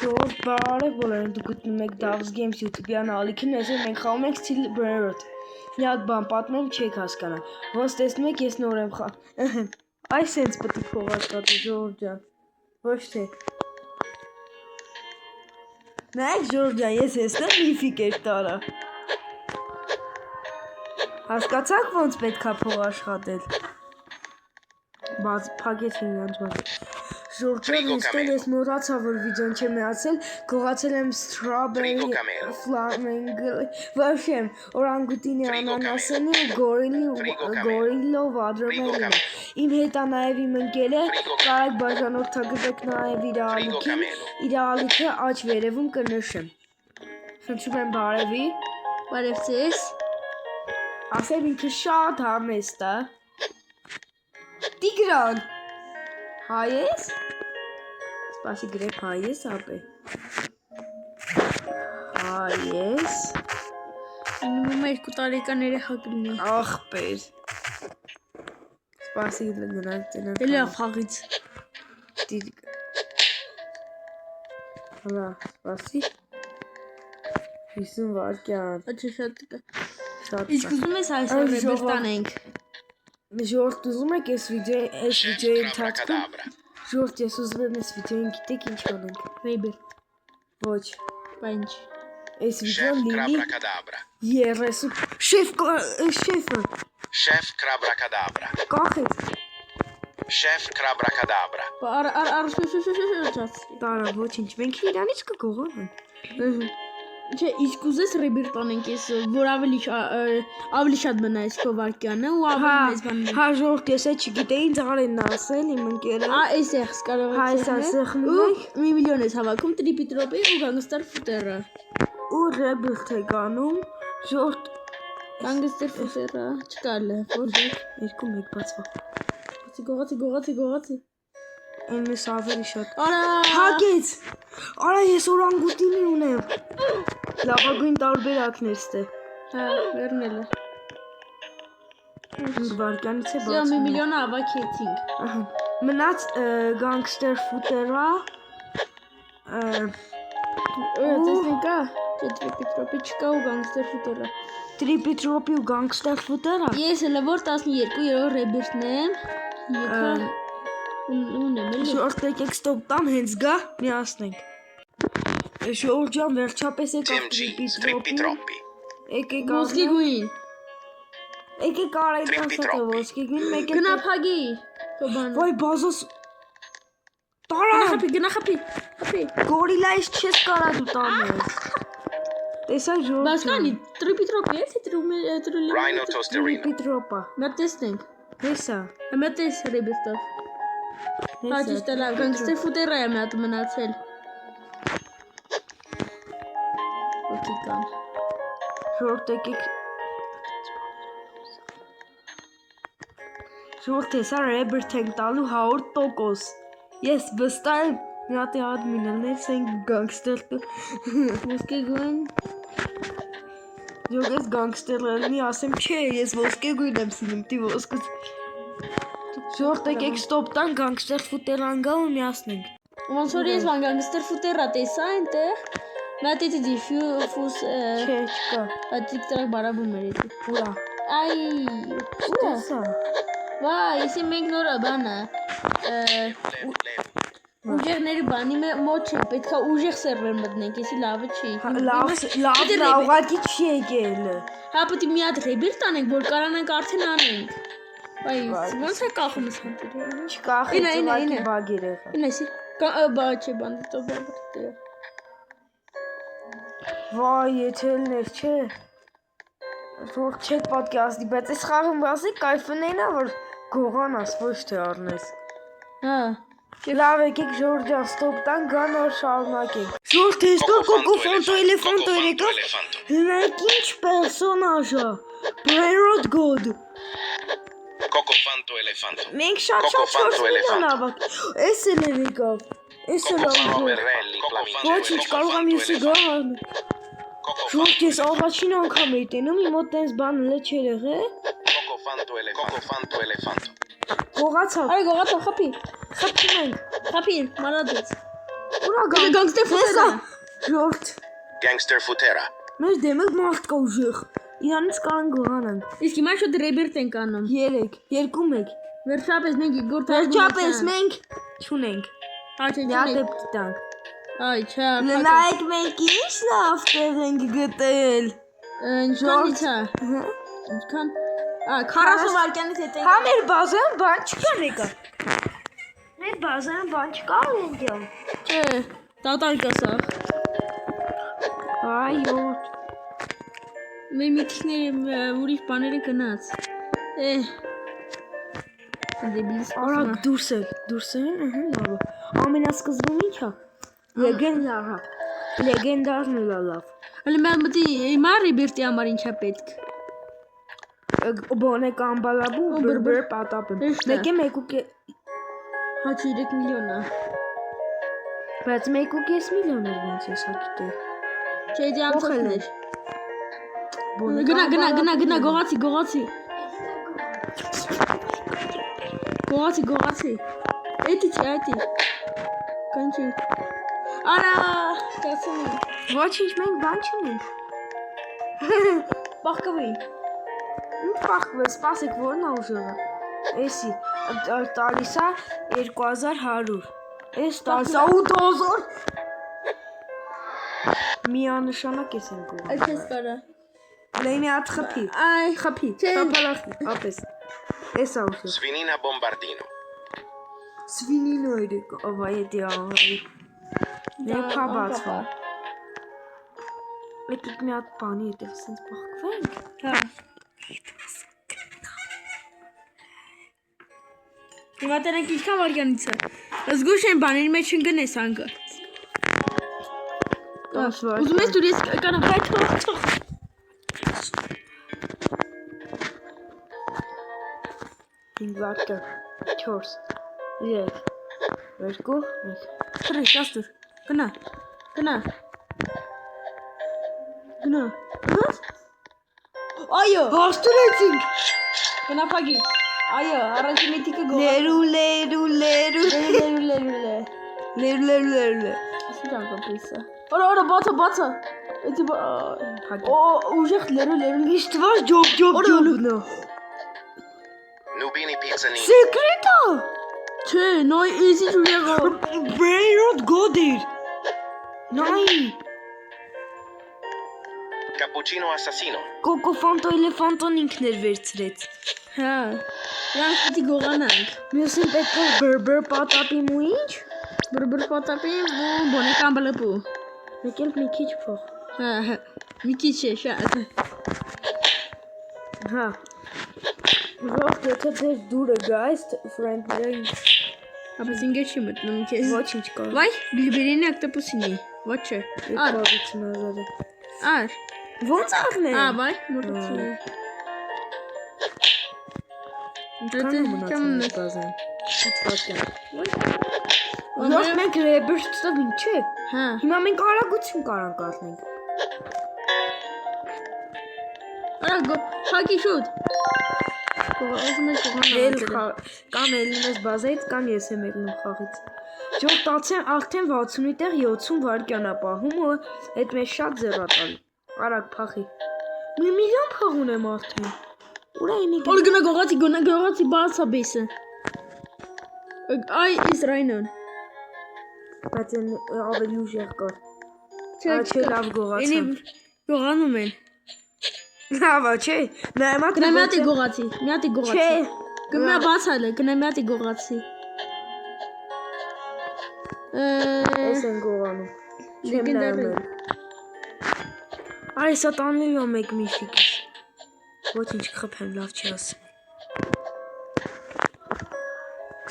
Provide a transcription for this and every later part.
Ժողովուրդ բարև բոլորին, դուք գտնում եք Davs Games YouTube-յան ալիքին, այսօր մենք խաղում ենք Steel Brainrot։ Մի հատ բան պատմեմ, չեք հասկանա։ Ոնց տեսնում եք, ես նոր եմ Այս սենց պետք է փող աշխատի, ժողովուրդ ջան։ Ոչ թե։ Նայեք ժողովուրդ ջան, ես էստեղ միֆիկ էր տարա։ Հասկացաք ոնց պետք է փող աշխատել։ Բայց փակեցին իրանց բանը։ Ժորժան ինստել ես մոռացա, որ վիդեոն չեմ միացել, գողացել եմ Strawberry Flamingo, վարշեմ, օրանգուտինի անանասենի ու գորիլո վադրոմելինը։ Իմ հետ է նաև իմ ընկերը, կարակ բաժանորդագրվեք նաև իր ալիքը աջ վերևում կնշեմ։ Խնդրում եմ բարևի։ Բարև ձեզ։ Ասեմ ինքը շատ համեստ է։ Տիգրան։ Հայ ես։ Սպասի գրեք հայ ես ապե։ Հայ ես։ Ինում 2 տարեկան երեխա կլինի։ Ախպեր։ Սպասի գնանք տնանք։ Էլի ախաղից։ Հլա, սպասի։ 50 վարկյան։ Աչի շատ կա։ Շատ Իսկ ուզում ես այսօր ռեբեր տանենք։ Ժորդ ուզում եք այս վիդեոյի ընթացքում։ Ժորդ ես ուզում եմ այս վիդեոյին գիտեք ինչ անենք։ Ռեբեր։ Ոչ։ Բանջ։ Այս վիդեոն լինի 30 շեֆը։ Chef Crabrakadabra. Կախեց։ Chef Crabrakadabra. Տարա ոչինչ, մենք իրանից կգողանանք։ Չէ, իսկ ուզես ռեբեր տանենք ես, որ ավելի շատ մնա այս քո վարկյանը ու ավելի մեծ բան։ Հա, ժորդ ես է չգիտեի, ինձ արեն ասել իմ ընկերը։ Այս էս կարող Հա, այս ասեղնում եք։ 1 միլիոն ես հավաքում տրիպի տրոպի ու գանգստեր ֆուտերը։ Ու ռեբեր թե գանում, ժորդ Գանգստեր ֆուտերը, չկա լը, որ 2-1 բացվա։ Գողացի։ Այնպես ավելի շատ։ Արա, Հագեց։ Արա ես օրանգուտինի ունեմ։ Լավագույն տարբերակն է ստե։ հա, վերնելը։ Վարկանից է Սա 1 բացում։ միլիոնը հավաքեցինք։ Մնաց գանգստեր ֆուտերա։ Տեսնենք կա, չէ տրիպի տրոպի չկա ու գանգստեր ֆուտերը։ Տրիպի տրոպի ու գանգստեր ֆուտերա։ Ես հələ որ 12-երորդ ռեբերտն եմ։ Եկա ունեմ էլի։ Շորտ եկեք ստոպ տամ հենց գա միացնենք։ Շորջան վերջապես եկավ տրիպի տրոպի։ Եկեք Ոսկի գույն։ Եկեք արեք ասած ոսկի գույն մեկ է։ Գնա փագի։ Բան։ Ոայ բազոս Տարա Գնա խփի։ գորիլայից չես կարա դու տանես։ Տեսա ժորջ։ Բայց կանի տրիպի տրոպի է, թե տրուլի։ Rhino Toasterino. Տրիպի տրոպա։ Նա տեսնենք։ Հեսա։ Հիմա տես ռեբերտով։ Հա ճիշտ է լավ, գանգստեր ֆուտերը է մի հատ մնացել։ Ոքի կան։ Ժորտ եկեք։ Ժորտ հեսա ռեբերտ ենք տալու 100%։ Ես վստահ եմ մի հատ ադմիններ սենք գանգստեր Ոսկի գույն։ Յոգես գանգստերներնի ասեմ չէ, ես ոսկե գույն եմ սիրում, տի ոսկուց։ Ժորտ եկեք ստոպ տան գանգստեր ֆուտերան գա ու միացնենք։ Ոնց որ ես բան գանգստեր ֆուտերա տեսա այնտեղ։ Նա դիտի դիֆյուս Չէ, չկա։ Ատիկ տրակ բարաբում էր էլի։ Ուրա։ Այ, Տեսա։ վայ, եսի մենք նորը բանը։ Ուժեղների բանի մոտ չէ, պետքա ուժեղ սերվեր մտնենք, եսի լավը չի։ Լավ ուղղակի չի եկել։ Հա պետք է մի հատ ռեբեր տանենք, որ կարողանանք արդեն անենք։ Վայ, ոնց է կախում ես հանտերը։ Չկախեց ուղղակի բագ երեխա։ Ինեսի, բա չէ բանդիտո բաբրտը։ Վայ, եթելներ չէ։ Որ չեք պատկերացնի, բայց այս խաղը բասի կայֆնեին է, որ գողանաս, ոչ թե առնես։ Հա։ Լավ եկեք Ժորջան, ստոպ տան գան որ շարունակենք։ Ժորջ ես կա կոկոֆանտո էլեֆանտո եկավ։ Նայեք ինչ պերսոնաժ է։ Brainrot God։ Cocofanto Elefanto. Մենք շատ միլիոն ավակ։ Էս էլ եմ եկավ։ Էս էլ Cocofano եմ։ Berrelli, Flamingo. Ոչինչ կարող եմ եսի գան։ Ժորջ ես առաջին անգամ էի տենում, իմ մոտ տենց բան լը չեր եղել։ Cocofanto Elefanto. Գողացավ։ Այ գողացավ խփի։ Խփում ենք։ Խփի, մարադեց։ Ուրա Գնա գանգստեր ֆուտերը։ Ժորտ։ Gangster Futera. Մեր դեմը մարդ կա ուժեղ։ Իրանից կան գոհանանք։ Իսկ հիմա շուտ ռեբերտ ենք անում։ 3, 2-1։ Վերջապես մենք Իգոր Վերջապես մենք չունենք։ Հաճ Մի հատ դեպք տանք։ Այ, չէ։ Նայեք մենք ինչ լավ տեղ ենք գտել։ Ինչքան է։ Ինչքան։ 40 վայրկյանից հետո։ Հա մեր բազան բան չկա նեկա։ Մեր բազան բան չկա ենքյալ։ Չէ, տատար կասա։ Այո։ Մեր միտքները ուրիշ բաները գնաց։ Դեբիլս Արա դուրս են, լավ։ Ամենասկզբում ի՞նչ է։ Լեգենդար։ Լեգենդարն է լավ։ Հələ mən մտի հիմա ռեբերտի համար ինչա պետք։ Բոնե կամբալաբու բրբր պատապեմ։ Մեկը 1.5 Հա 3 միլիոն է։ բայց 1.5 միլիոն է ոնց է սա գիտե։ Չէ, դի անցածներ։ Բոնե Գնա, գողացի։ Գողացի։ Էդի չէ։ Կանչի։ Արա, կասեմ։ Ոչինչ մենք բան չունենք։ Բախկավի։ Ինչ բախվել, սպասեք որն է ուժեղը։ Էսի տալիս է 2100։ Էս տալիս է 8000։ Միանշանակ ես ենք ուղղում։ Այդպես կարա։ Լեյնի հատ խփի։ Այ, Խփի, Չէ։ խփալախի, ապես։ Էս է ուժեղ։ Svinina Bombardino. Սվինինո երեք, ավա եդի աղարի։ Նեպա բացվա։ Եկեք մի հատ բանի հետև սենց բախկվենք։ Հա։ Հիմա տենենք ինչքան վարկյանից է։ Զգուշ են բաների մեջ ընգնես անգը։ Ուզում ես դուր ես կանամ հայ թող։ Ինվարկը, 4, 3, 2, 1։ Քրի, կաստուր։ Գնա։ Այո։ Հաստուրեցինք։ Գնա փագի։ Այո, առաջի միտիկը գող։ Լերու։ Ասում կապիսա։ Օրա բացա։ Էդի ուժեղ լերու։ Իստվար ջոբ նո։ Nubini Pizzanini. Սեկրետա։ Չէ, նոյ էսի ուժեղը։ Բրեյրոտ գոդիր։ Նայ։ Cappuccino Assassino. Կոկոֆանտո էլեֆանտոն ինքն էր վերցրեց։ Հա։ Իրանք պիտի գողանանք։ Մյուսին պետք է բրբր պատապի ու ինչ։ Բրբր պատապի ու բոնե կամբալապու։ Մեկ էլ մի քիչ փող։ Հա, մի քիչ է, շատ։ Հա։ Ողջ եթե դեր դուրը գայս ֆրենդներին Ապա ինգեր չի մտնում քեզ։ ոչինչ կա։ Վայ, բիլբերինի ակտոպուսինի։ Ոչը։ Ար։ Ար։ Ոնց աղնե։ Վայ, մորցի։ Դե մնացած բազան։ Ուտվածքն։ Ոնց մենք ռեբերտ ստավին չէ։ Հա։ Հիմա մենք արագություն կարանք առնենք։ Արա գո, հակի շուտ։ Ուզում եք գողանալ։ Կամ Էլինես բազայից կամ ես եմ եկնում խաղից։ Ժող տացեմ արդեն 60-ի տեղ 70 վայրկյան է պահում ու այդ մեզ շատ ձեռա տալի։ Արագ փախի։ Մի միլիոն փող ունեմ արդեն։ Ուրա ինի Օր գնա գողացի բացա բեսը։ Այ Իսրայելն։ բայց ավելի ուժեղ կար։ Չէ, լավ գողացան։ Էնի գողանում են։ Լավ է, չէ։ Նայմա Գնա մի հատ գողացի։ Չէ։ Գնա բացալը, գնա մի հատ գողացի։ Էս են գողանում։ Չեմ նայում։ Այ սա տանելու է մեկ միշիկից։ Ոչինչ կխփեմ, լավ չի ասում։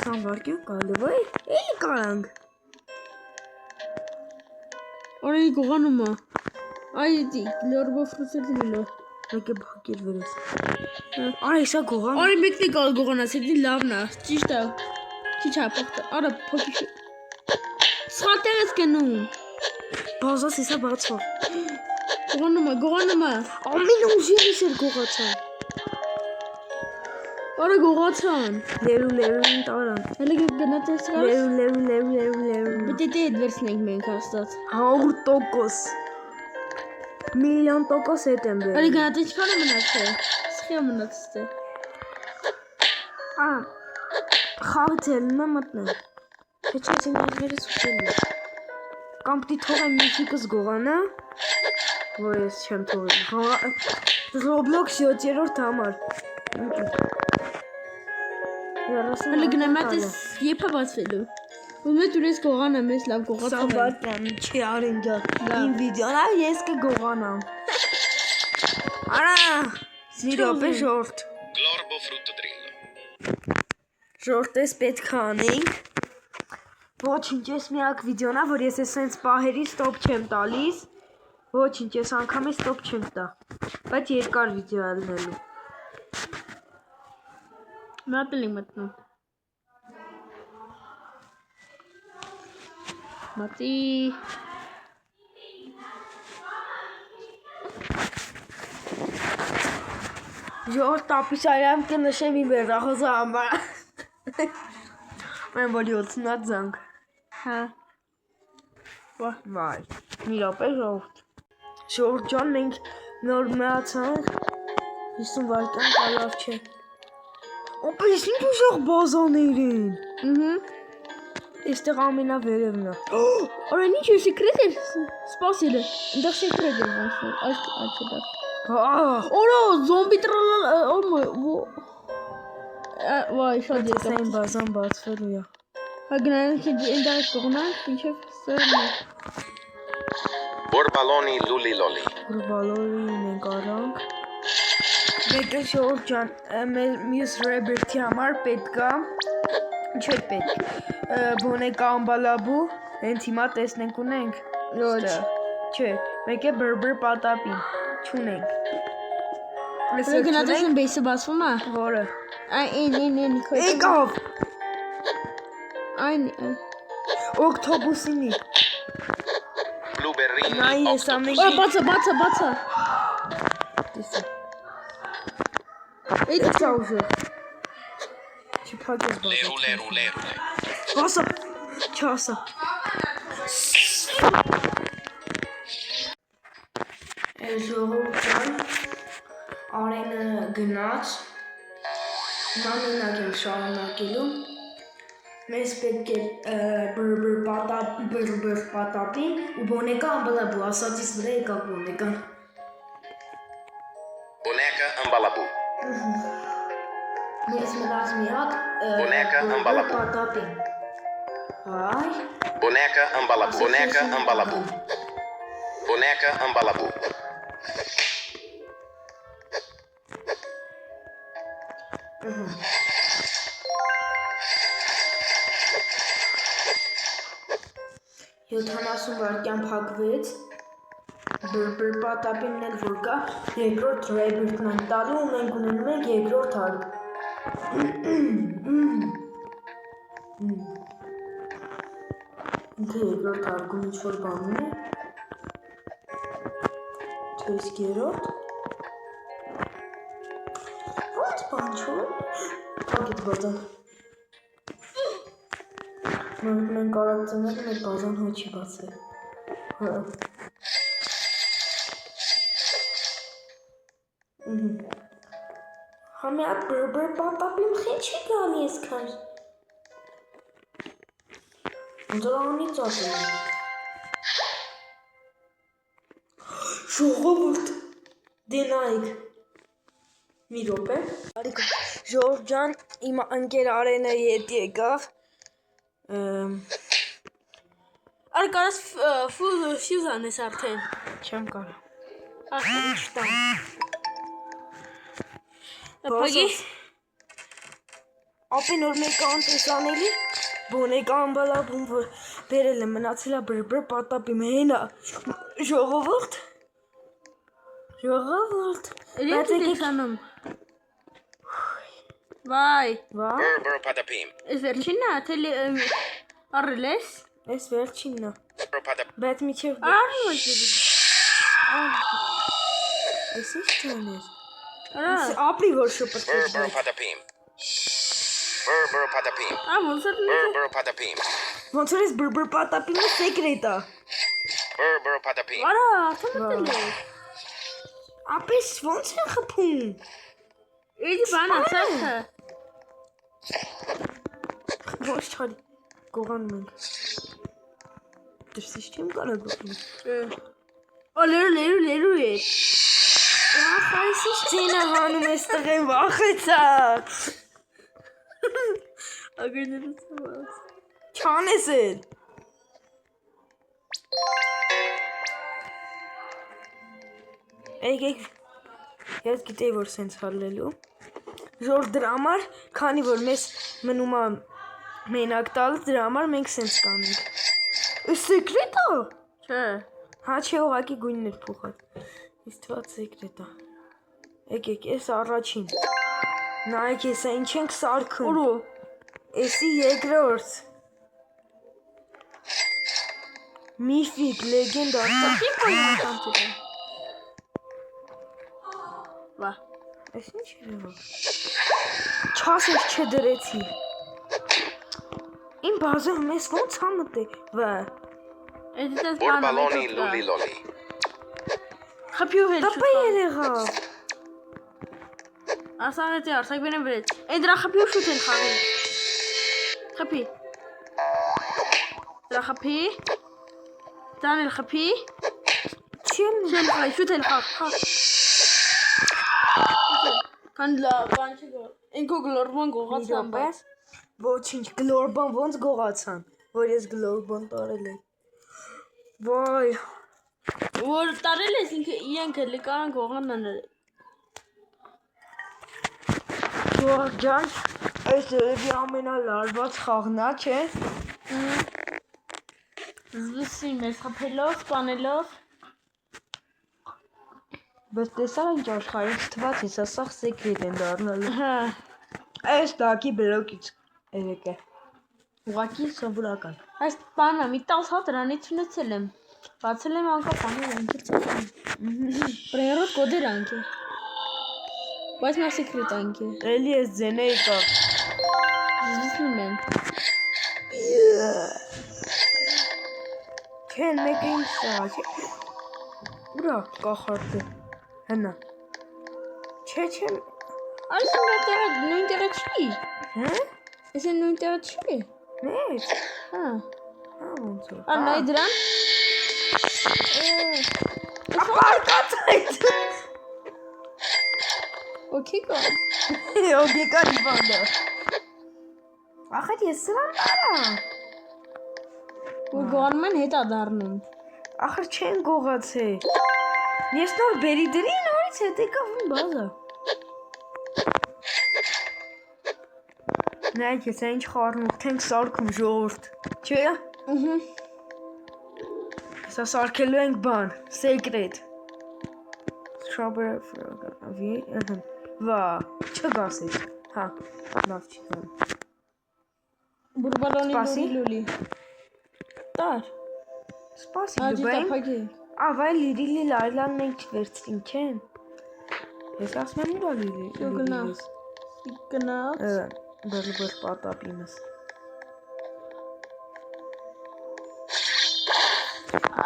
20 վարկյան կալու, ոյ, էլի կարանք։ Օրենի գողանում է։ Այ լորբով ֆրուցետի լո։ Մեկը բակեր վերես։ Այ սա գողան։ Արի մեկնի կալ գողանաց, էդի լավն է, ճիշտ է։ Քիչ է փոխտը։ Արա փոքի։ Սխալտեղ ես գնում։ Բազաս էսա բացվա։ Գողանում է։ Ամեն ուժերից էր գողացան։ Արա գողացան։ Լերու տարան։ Հələ գնացես գալիս։ Լերու։ Պետք է դեդ վերցնենք մենք հաստատ։ 100%։ Միլիոն տոկոս հետ եմ Հələ բերել։ գնացես ինչքան է մնացել։ Սխի է մնացել։ Խաղից ելնում եմ մտնել։ Թե չէ ինքներս ուտել։ Կամ պիտի թողեմ միշիկս գողանա, որ ես չեմ թողել։ Roblox 7-րդ համար։ Հələ գնամ այդպես եփա բացվելու։ Ում է դուրս գողանա մեզ լավ գողացավ։ Սամբարկան չի արինջա։ Իմ վիդեոն է ես կգողանամ։ Արա, մի րոպե ժորտ։ Glorbo fruttodrillo. Ժորտես պետք է անենք։ Ոչինչ, ես միակ վիդեոն է, որ ես էսենց պահերի ստոպ չեմ տալիս։ Ոչինչ, ես անգամ ստոպ չեմ տա։ Բայց երկար վիդեո է լինելու։ Մատել եմ մտնում։ Մատի։ Ժորտ տապիսարյամ կնշեմ իմ վերախոզը համար։ Mən որ 70 զանգ։ Հա։ Վայ, մի րոպե ժողովուրդ։ Ժողովուրդ ջան, մենք նոր մնացանք 50 վայրկյան կալավ չէ։ Ապես ինչ ուժեղ բազաներ են։ Այստեղ ամենավերևն է։ Արա ինչ է սեկրետ է։ Սպասել է։ Այնտեղ սեկրետ է ոնց այս դեռ։ Արա զոմբի տրալալ Վայ, շատ երկար։ Սային բազան բացվելու է։ Հա գնանք այնտեղ կողնանք, ինչև սերն է։ Borbaloni luli loli. Բալորին ենք արանք։ Մեկը ժողովուրդ ջան, մյուս ռեբերթի համար պետք է, չէ պետք, բոնեկա ամբալաբու, հենց հիմա տեսնենք ունենք։ Ոչ, չէ, մեկ է բրբր պատապին, չունենք։ Հələ գնացես են բեյսը բացվում է։ Որը։ Այն Եկավ։ Այն Օկտոբուսինի։ Blueberrini Նայ ես ամեն բացա։ տեսա։ Այդ Էս ուժը։ Չփակես բացա։ leru. Բասա։ Չասա։ Ժողովուրդ ջան, Արենը գնաց։ Նա մենակ եմ շարունակելու։ Մեզ պետք է բրբր պատապին ու բոնեկա ամբալաբու, ասածից վրա եկավ բոնեկան։ Boneca ambalabu. Մեզ մնաց մի հատ Բոնեկա ամբալաբու։ պատապին։ Հայ։ Boneca ambalabu. Յոթանասուն վարկյան փակվեց, բրբր պատապինն էլ որ կա, երկրորդ ռեբերթն ենք տալու ու մենք ունենում ենք երկրորդ հարկ։ Ինքը երկրորդ հարկում ինչ-որ բան ունի, թե իսկ երորդ։ Ոնց բան չոր, պագիտ բազան։ Մենք կարող ծնել մեր բազան հո չի բացել։ Համի այդ բրբր պատապին խի չի գալի այսքան։ Դրանից ասել։ Ժողովուրդ դենայք։ Մի րոպե։ Ժողովուրդ ջան, իմ ընկեր Արենը ետ եկավ։ Արա կարաս full fuse անես արդեն։ Չեմ կարող։ Ինչ տամ։ Փագի։ Ապի նոր մեկը անտեսանելի, բոնեկա ամբալաբում, որ բերել է մնացել է բրբր պատապի մենա։ Ժողովուրդ։ Իրենք տեսանում։ Վայ։ Berber patapim. Ես վերջինն է, թե առել ես։ Ես վերջինն է։ Patapim. Բայց միջև Առնում ես։ Ես ինչ չանես։ Արա։ Ապրի որ շպրտես։ Berber patapim. Bur patapim. Ոնց է Bur patapim. Ոնց որ ես բրբր պատապինը սեկրետ է։ Bur patapim. Արա, արդեն մտել է։ Ապես ոնց է խփում։ Էդի բանա ցածը։ Ոչ չարի։ Գողանում ենք։ Դրսից չեմ կարող գողնում։ Լերու է։ Ախայս ինչ ցինը հանում ես տղեն վախեցա։ Ագերներս ցած։ Չանես էլ։ Եկեք ես գիտեի որ սենց հալելու ժոր դրա համար քանի որ մեզ մնում է մենակ տալ դրա համար մենք սենց կանենք սեկրետ է Չէ։ հա չէ ուղակի գույնն էր փոխած իսկ թվաց սեկրետ է եկեք ես առաջին նայեք ես ինչ ենք սարքում Որո։ էսի երկրորդ միֆիկ լեգենդ Ինչ կան Վա։ Այս ինչ է Չասես չդրեցի Իմ բազը մեզ ոնց համտե Վա Էդի դες Bur բանա։ baloni luli loli. Խփյու հետ Տապա երեղավ Ասանեցի արսակ բենեմ վրեց։ Էն դրա խփյու շուտ են խաղի։ Խփի։ Դրա խփի։ Դան էլ խփի։ Չեմ Չեն խաղի, շուտ են խաղ։ Կան բան չգոր։ Ինքո գլորման գողացան բայց։ Ոչինչ գլորբան ոնց գողացան Որ ես գլորբան տարել եմ Վայ Որ տարել ես ինքը իրենք էլ կարան գողանան։ Ջան Այս երևի ամենալարված խաղնա չէ Զվսի մեզ խփելով, սպանելով։ Բայց տեսա ինչ աշխարհից թված ես ասախ սեկրետ են դառնալու Հա։ Այս դակի բլոկից երեք է Ուղղակի սովորական Այս բանը մի 10 հատ դրանից ունեցել եմ։ Բացել եմ անկապ անում ինքը։ Պրերոտ կոդեր անքի։ Բայց նա սեկրետ անքի։ Էլի ես ձենեի կա Զսնում են։ Չեն մեկը ինչ սա չէ Ուրա կախարդը Հնա Չէ Այս նույն տեղը չի։ Հա Այս նույն տեղը չի։ Մեծ Հա։ Հա ոնց որ Անայ դրան։ Ապարկած այդ Okay կա։ Օգեկա դիվանդը Ախր ես սրան տարա Ու գոնման հետա դառնում։ Ախր չեն գողացել Ես նոր բերի դրի նորից հետ եկավ իմ բազա Նայեք ես ինչ խառնուղթ ենք սարքում ժողովուրդ Չէ Ահա։ Սա սարքելու ենք բան Սեկրետ Strawberry Վա չգասես Հա լավ չի գալու Բուրբալոնի Սպասի։ լուլի։ Տար։ Սպասի Աջի դու տափակի։ Ավայ լիրիլի լարիլանն ենք չվերցրին չեն Ես ասում եմ ուրա Շո գնա։ Գնաց։ բրբր պատապինս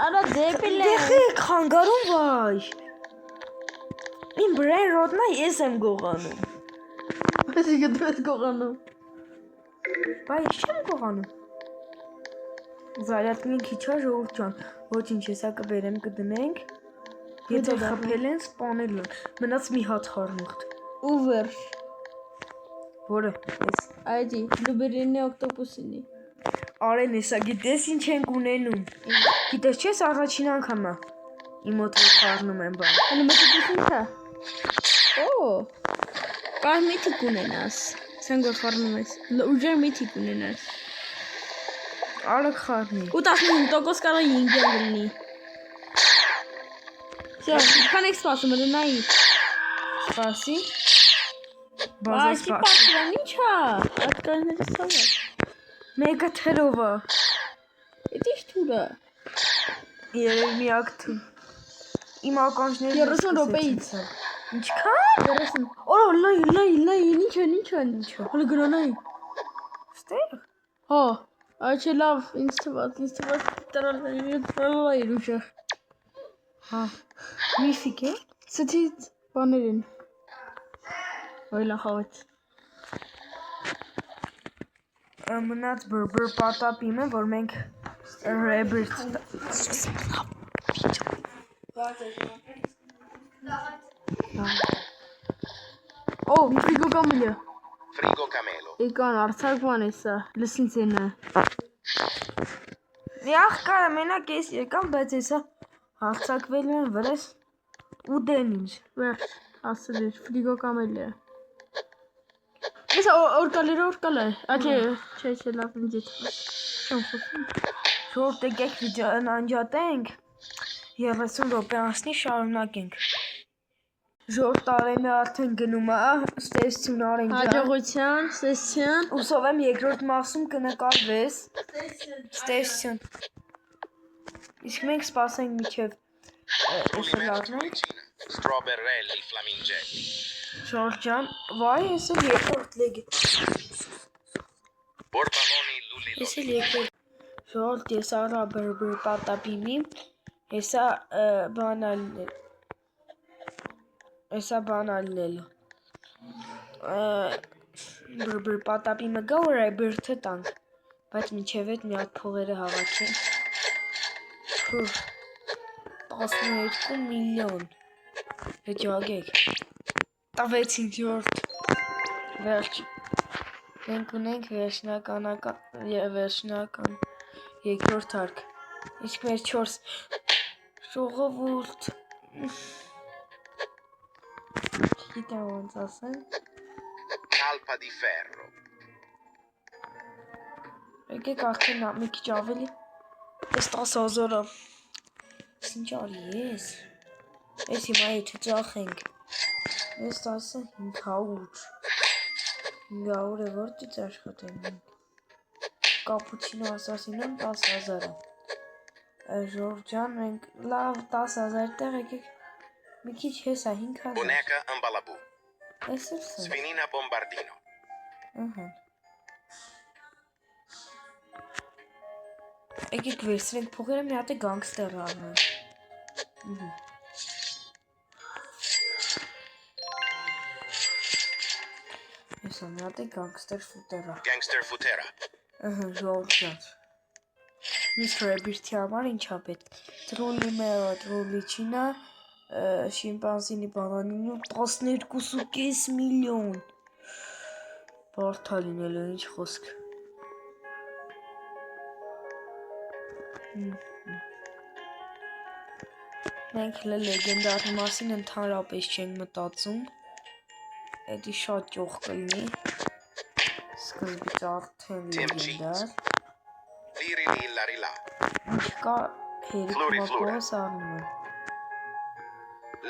Արա դեպիլ է։ Դեխի խանգարում վայ Իմ բրեն ռոտնա ես եմ գողանում Բայց գդրես գողանում։ Բայ ես չեմ գողանում Զարյատնի քիչա ժողուրդ ջան Ոչինչ հեսա կբերեմ կդնենք Եթե խփել են սպանել են Մնաց մի հատ խառնուղթ Ու վերջ։ Որը ես Այդի բլուբերինի օկտոպուսինի։ Արեն հեսա գիտես ինչ ենք ունենում Գիտես չես առաջին անգամ է Իմ մոտ որ խառնում եմ բան Հələ մտածում չա։ Օ։ Կար միթիկ ունենաս։ Սեն գոր խառնում ես։ Ուժեր միթիկ ունենաս։ Արագ խառնի Ու 15% կարա 5 լինի։ Всё, քան եք սպասում դնայի։ Սպասի Բայց Բազա պատրան ինչա։ Ատկաները սավա։ Մեկը թերովա Էդի շտուրա։ Երև միակ թ Իմ ականջները 30 րոպեից։ Ինչքան։ 30 լայ ինչ է հələ գրանայի Ստեղ։ հա այ չէ լավ ինձ թվաց տրալայր ուժեղ Հա։ Միֆիկ է։ Ստից բաներին Ոյլախավեց Մնաց բրբր պատապիմը, որ մենք Rebirth Օ ֆիգո կամելը Frigo camelo. Եկան արցակման է սա լսինցենը Յախ կարա մենակ ես եկամ, բայց հեսա հաղցակվել են վրես ու դեն ինձ։ վերջ ասել էր ֆրիգո կամելը Ես օրկալը չէ լավ ինձ չեմ խոսում Շորտ եկեք վիդեոն անջատենք 30 րոպե անցնի շարունակենք։ Ժորտ Արենը արդեն գնում է, ստեսություն Արեն ջան։ Հաջողության, ստեսություն Ուսով եմ երկրորդ մասում կնկարվես։ Ստեսություն։ Իսկ մենք սպասենք միջև Trullimero trullicina. Strawberrelli flamingelli. Ժորտ ջան, վայ, ես էլ երկրորդ լեգ։ Borbaloni lulli Ես էլ lolli. երկրորդ Ժորտ ես արա բրբր պատապիմի։ Հեսա բանալնելը։ Բրբր պատապիմը գա ու Rebirth-ը տանք։ Բայց միջև այդ մի հատ փողերը հավաքեն։ 12 միլիոն։ Հաջողեք։ Տավեցին Ժորտ։ Վերջ։ Մենք ունենք վերջնական երկրորդ հարկ։ Իսկ մեր 4 ժողովուրդ։ Գիտեմ ոնց ասեմ։ Calpa di ferro. Եկեք արդեն մի քիչ ավելի։ Ես 10,000-ը։ Ինչ արի ես։ Ես հիմա եթե ծախենք։ Ես 500։ 500-ը որտից աշխատենք։ Կապուչինո ասասինոն 10,000-ը։ Ժորժ ջան, մենք լավ 10,000 տեղ եկեք։ Մի քիչ հեսա 5,000։ Boneca ambalabù. Ես էլ սա։ Sfinina bombardino. Ահա։ Եկեք վերցրենք փողերը մի հատ է գանգստեր առնենք։ Հեսա մի հատ է գանգստեր ֆուտերա։ Gangster futera. Ահա, Ժորժ ջան։ Միսթր Rebirth-ի համար ինչա պետք։ Trullimero trullicina, շիմպանզինի բանանինը 12.5 միլիոն։ Բարդա լինելու ինչ խոսք։ Մենք հլը լեգենդարի մասին ընդհանրապես չենք մտածում։ Էդի շատ ճոխ կլինի։ Սկզբից արդեն լեգենդար։ Liri lillari là. Չկա հերիք Ֆլորի, մակորս առնում է։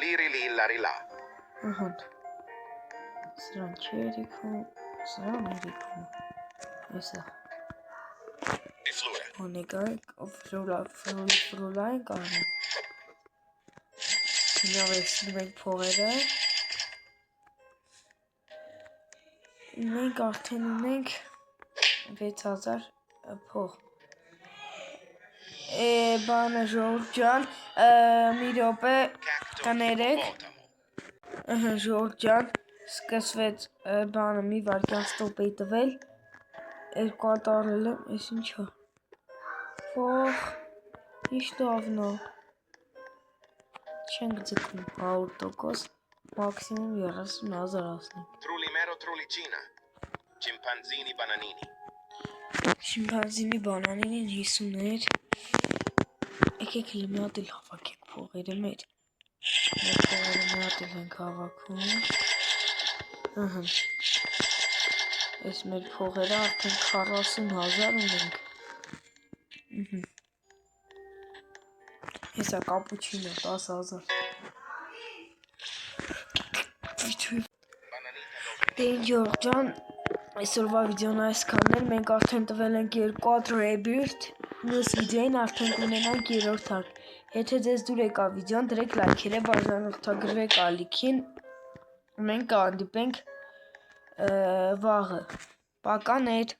Liri lillari là. Ահա։ Սրան չերիքում, սրան երիքում։ Եսա։ Di flora. Հոնեկայք ֆրուլային կարնում։ Հիմա վերցնում ենք փողերը։ Մենք արդեն ունենք 6000 փող։ Բանը Ժորժ ջան, մի րոպե կներեք։ Ահա Ժորժ ջան, սկսվեց բանը մի վարկյան ստոպ էի տվել։ 2 հատ առել եմ, ես ինչա։ Փող, ինչ դավնա։ Չենք ձգում 100%, մաքսիմում 30,000 ասնենք։ Trullimero trullicina. Scimpanzini bananini. Շիմպանզինի բանանին 50-ներ։ Եկեք մի հատ էլ հավաքեք փողերը մեր։ Մեր փողերը մի հատ էլ ենք հավաքում։ Ահա։ Այս մեր փողերը արդեն 40,000 ունենք։ Հեսա կապուչինո 10,000։ Դեն Ժորժ ջան, այսօրվա վիդեոն այսքանն էր, մենք արդեն տվել ենք 2 հատ Rebirth, մյուս վիդեոին արդեն կունենանք 3-րդ հարկ։ Եթե ձեզ դուր եկա վիդեոն, դրեք լայքերը, բաժանորդագրվեք ալիքին, Մենք կհանդիպենք վաղը։ Պականետ։